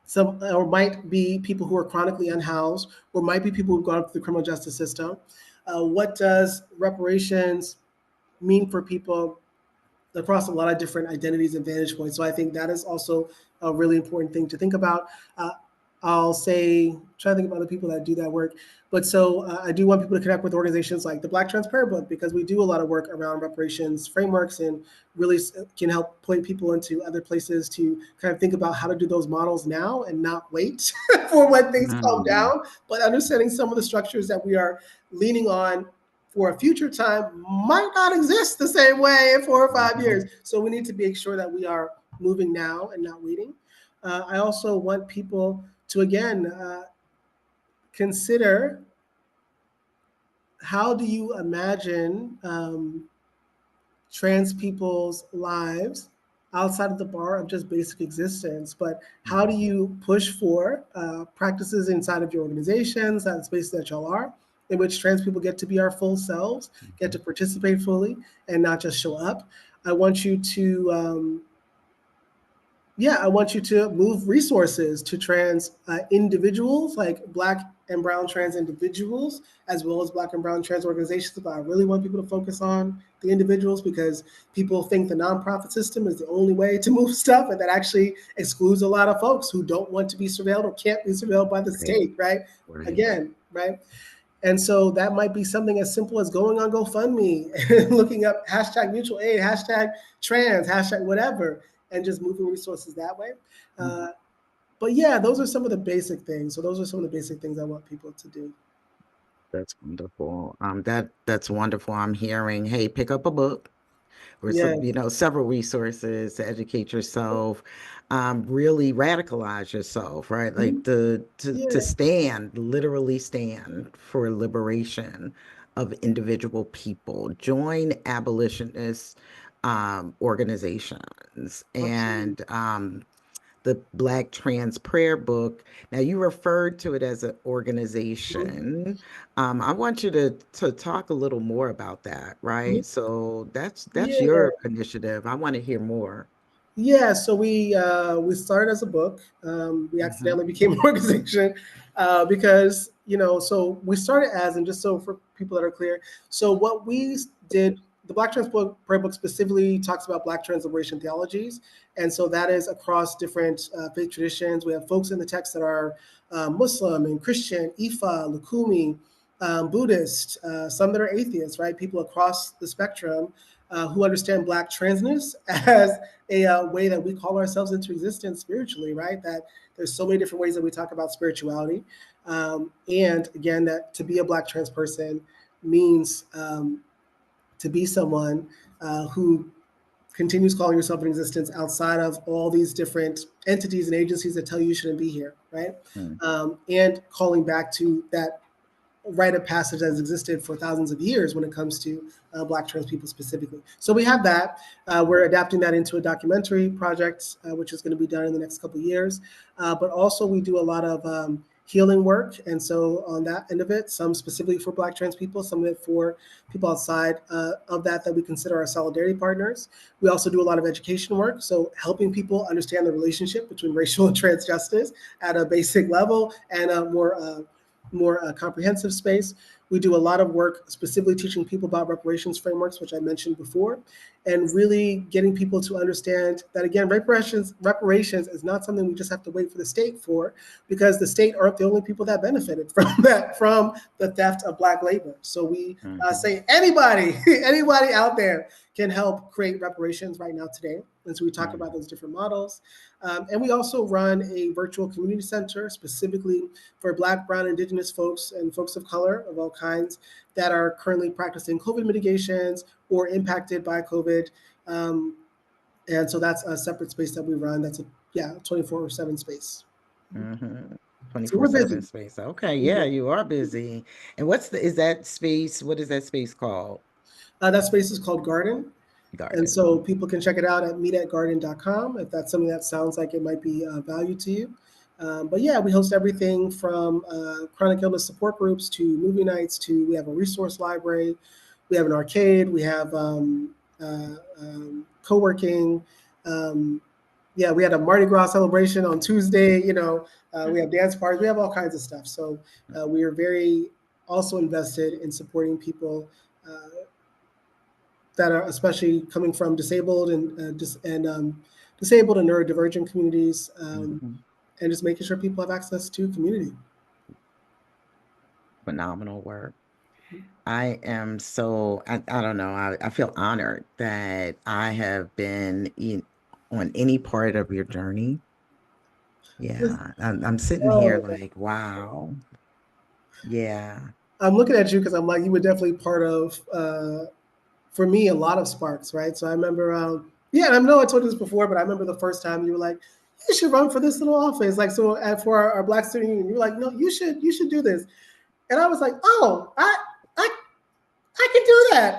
some, or might be people who are chronically unhoused, or might be people who've gone through the criminal justice system. What does reparations mean for people across a lot of different identities and vantage points? So I think that is also a really important thing to think about. I'll say, try to think of other people that do that work. But so I do want people to connect with organizations like the Black Trans Prayer Book, because we do a lot of work around reparations frameworks, and really can help point people into other places to kind of think about how to do those models now and not wait for when things calm Mm. down, but understanding some of the structures that we are leaning on for a future time might not exist the same way in 4 or 5 years. So we need to make sure that we are moving now and not waiting. I also want people to, again, consider, how do you imagine trans people's lives outside of the bar of just basic existence? But how do you push for practices inside of your organizations, that space that y'all are, in which trans people get to be our full selves, get to participate fully, and not just show up? I want you to I want you to move resources to trans individuals, like Black and Brown trans individuals, as well as Black and Brown trans organizations. But I really want people to focus on the individuals, because people think the nonprofit system is the only way to move stuff, and that actually excludes a lot of folks who don't want to be surveilled or can't be surveilled by the Right, state, right? right. Again, right? And so that might be something as simple as going on GoFundMe and looking up hashtag mutual aid, hashtag trans, hashtag whatever, and just moving resources that way. Uh, but yeah, those are some of the basic things. So those are some of the basic things I want people to do. That's wonderful. That's wonderful. I'm hearing, hey, pick up a book or Yeah, some, several resources to educate yourself, really radicalize yourself, right? Like to yeah, stand, literally stand for liberation of individual people. Join abolitionist organizations, absolutely. and the Black Trans Prayer Book. Now, you referred to it as an organization. I want you to talk a little more about that, right? So that's Yeah, your initiative. I want to hear more. yeah. So we started as a book. We Hmm. accidentally became an organization because So we started as, and just so for people that are clear, so what we did. The Black Trans Prayer Book specifically talks about Black trans liberation theologies, and so that is across different faith traditions. We have folks in the text that are Muslim and Christian, Ifa, Lukumi, Buddhist, some that are atheists, right? People across the spectrum who understand Black transness as a way that we call ourselves into existence spiritually, right? That there's so many different ways that we talk about spirituality. And again, that to be a Black trans person means to be someone who continues calling yourself in existence outside of all these different entities and agencies that tell you you shouldn't be here, right? And calling back to that rite of passage that has existed for thousands of years when it comes to Black trans people specifically. So we have that. We're adapting that into a documentary project, which is going to be done in the next couple of years. But also we do a lot of healing work. And so on that end of it, some specifically for Black trans people, some of it for people outside of that we consider our solidarity partners. We also do a lot of education work. So helping people understand the relationship between racial and trans justice at a basic level, and a more more comprehensive space. We do a lot of work specifically teaching people about reparations frameworks, which I mentioned before, and really getting people to understand that, again, reparations is not something we just have to wait for the state for, because the state aren't the only people that benefited from that, from the theft of Black labor. So we say anybody out there can help create reparations right now today. And so we talk about those different models. And we also run a virtual community center specifically for Black, Brown, Indigenous folks and folks of color of all kinds that are currently practicing COVID mitigations or impacted by COVID. And so that's a separate space that we run. That's a 24/7 space. Mm-hmm. So we're 24/7 busy. space. Okay, yeah, you are busy. And what is that space called? That space is called Garden. And Garden. so people can check it out at meetatgarden.com if that's something that sounds like it might be of value to you. But yeah, we host everything from chronic illness support groups to movie nights to we have a resource library, we have an arcade, we have co-working. Yeah, we had a Mardi Gras celebration on Tuesday. We have dance parties. We have all kinds of stuff. So we are very also invested in supporting people that are especially coming from disabled and disabled and neurodivergent communities, and just making sure people have access to community. Phenomenal work. I am so, I don't know, I feel honored that I have been on any part of your journey. Yeah, I'm sitting here Oh, like, wow. Yeah. I'm looking at you because I'm like, you were definitely part of, for me, a lot of sparks, right? So I remember, and I know I told you this before, but I remember the first time you were like, you should run for this little office. Like, so for our Black Student Union, you were like, no, you should do this. And I was like, oh, I can do that.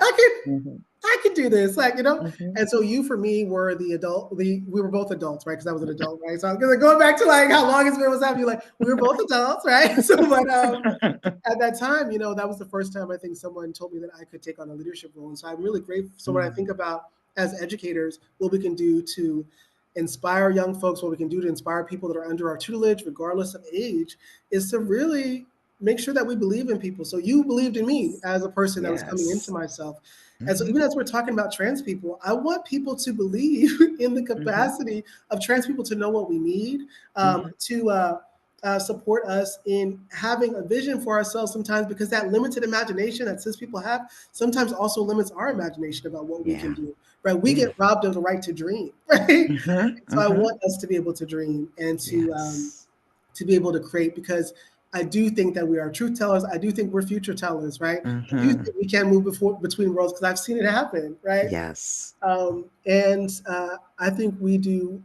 I can do this. And so you, for me, were the adult. We were both adults, right? Because I was an adult, right? So I was going back to like how long it's been was happening. Like we were both adults, right? So, but at that time, that was the first time I think someone told me that I could take on a leadership role. And so I'm really grateful. So when I think about as educators, what we can do to inspire young folks, what we can do to inspire people that are under our tutelage, regardless of age, is to really make sure that we believe in people. So you believed in me as a person that was coming into Yes. myself. And so even as we're talking about trans people, I want people to believe in the capacity of trans people to know what we need, to support us in having a vision for ourselves sometimes, because that limited imagination that cis people have sometimes also limits our imagination about what we can Yeah. do, right? We Yeah. get robbed of the right to dream, right? So I want us to be able to dream and Yes. to be able to create, because I do think that we are truth tellers. I do think we're future tellers, right? I do think we can move between worlds because I've seen it happen, right? Yes. And I think we do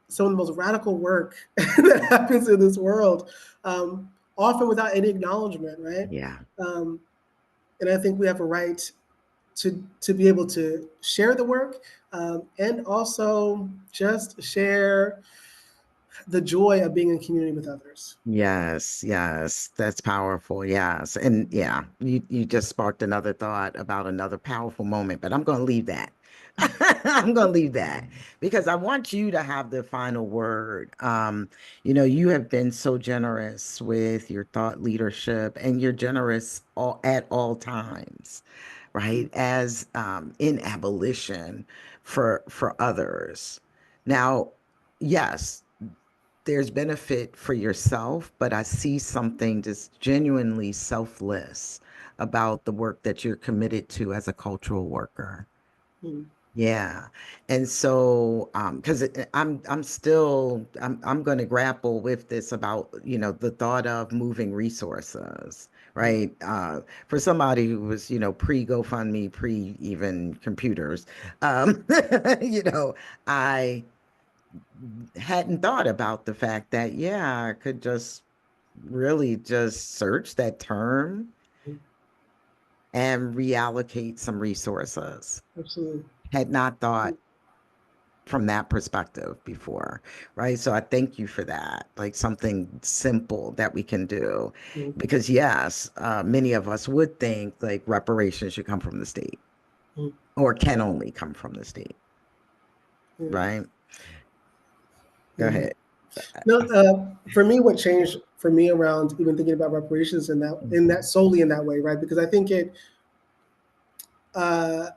some of the most radical work that happens in this world, often without any acknowledgement, right? Yeah. And I think we have a right to be able to share the work, and also just share the joy of being in community with others. Yes, yes, that's powerful. Yes. And yeah, you just sparked another thought about another powerful moment, but I'm going to leave that. I'm going to leave that because I want you to have the final word. You have been so generous with your thought leadership, and you're generous at all times, right? As in abolition for others. Now, yes, there's benefit for yourself, but I see something just genuinely selfless about the work that you're committed to as a cultural worker. Mm. Yeah. And so, because I'm going to grapple with this about, the thought of moving resources, right? For somebody who was, pre GoFundMe, pre even computers, I hadn't thought about the fact that, yeah, I could just really just search that term and reallocate some resources. Absolutely. Had not thought from that perspective before, right? So I thank you for that, like something simple that we can do. Mm-hmm. Because yes, many of us would think like reparations should come from the state or can only come from the state, Yeah. right? Go Mm-hmm. ahead. No, for me, what changed for me around even thinking about reparations in that solely in that way, right? Because I think it a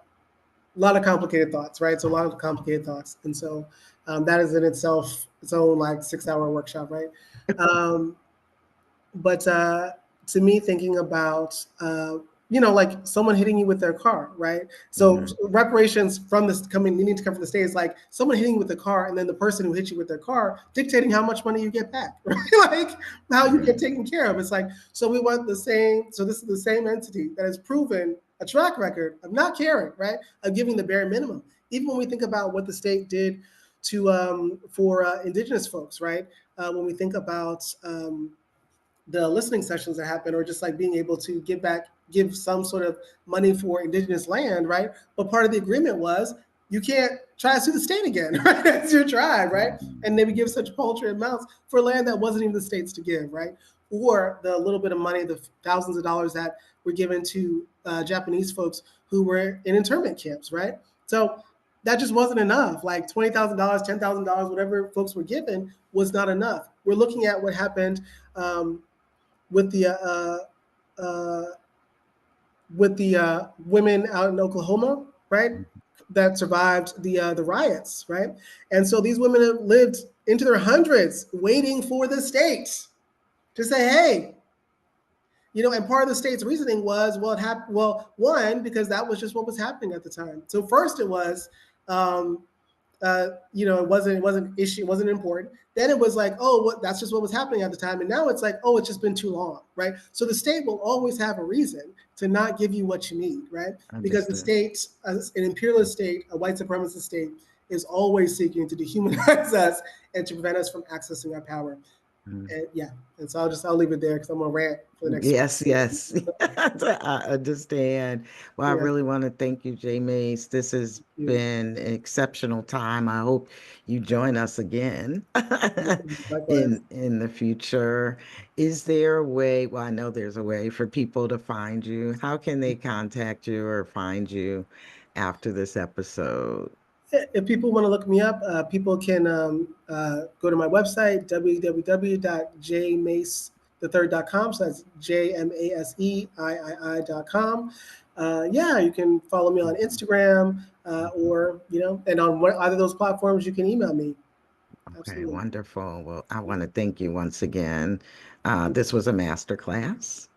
lot of complicated thoughts, right? So a lot of complicated thoughts, and so that is in itself its own like 6 hour workshop, right? Um, but to me, thinking about like someone hitting you with their car, right? So Mhm. reparations from this coming needing to come from the state is like someone hitting you with the car, and then the person who hit you with their car dictating how much money you get back, right? Like how you get Right. taken care of. It's like, so we want the same. So this is the same entity that has proven a track record of not caring, right? Of giving the bare minimum. Even when we think about what the state did to for Indigenous folks, right? When we think about the listening sessions that happen, or just like being able to give some sort of money for Indigenous land, right? But part of the agreement was you can't try to sue the state again, right? It's your tribe, right? Mhm. And they would give such paltry amounts for land that wasn't even the state's to give, right? Or the little bit of money, the thousands of dollars that were given to Japanese folks who were in internment camps, right? So that just wasn't enough. Like $20,000, $10,000, whatever folks were given was not enough. We're looking at what happened um, with the uh, women out in Oklahoma, right? That survived the riots, right? And so these women have lived into their hundreds, waiting for the state to say, "Hey, and part of the state's reasoning was, well, it happened. Well, one, because that was just what was happening at the time. So first, it was um, it wasn't issue, it wasn't important. Then it was like, oh, that's just what was happening at the time, and now it's like, oh, it's just been too long, right? So the state will always have a reason to not give you what you need, right? Because the Understood. state, as an imperialist state, a white supremacist state, is always seeking to dehumanize us and to prevent us from accessing our power. Mhm. And yeah, and so I'll leave it there because I'm gonna rant for the next. Yes, yes. I understand. Well, I Yeah, really want to thank you, Jay Mace. This has you. been an exceptional time. I hope you join us again Likewise. in the future. Is there a way, well, I know there's a way for people to find you. How can they contact you or find you after this episode? If people want to look me up, people can go to my website, www.jmace3rd.com. So that's JMASEIII.com. Yeah, you can follow me on Mhm. Instagram Mhm. or, and on either of those platforms, you can email me. Okay, Absolutely. wonderful. Well, I want to thank you once again. This was a master class,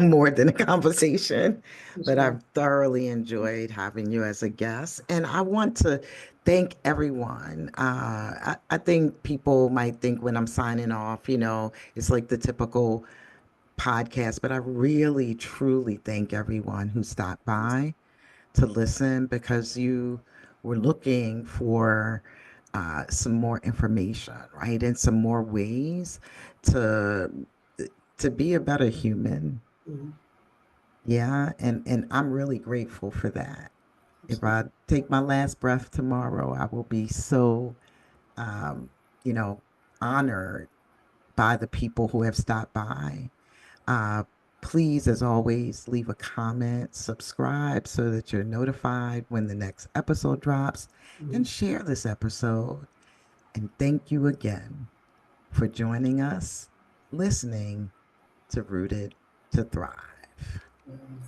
more than a conversation, but I've thoroughly enjoyed having you as a guest. And I want to thank everyone. I think people might think when I'm signing off, it's like the typical podcast, but I really, truly thank everyone who stopped by to listen because you were looking for some more information, right? And some more ways to to be a better human. Mhm. Yeah, and I'm really grateful for that. If Absolutely. I take my last breath tomorrow, I will be so um, you know, honored by the people who have stopped by. Uh, Please, as always, leave a comment, subscribe so that you're notified when the next episode drops, Mhm. and share this episode. And thank you again for joining us, listening to Rooted to Thrive. Mhm.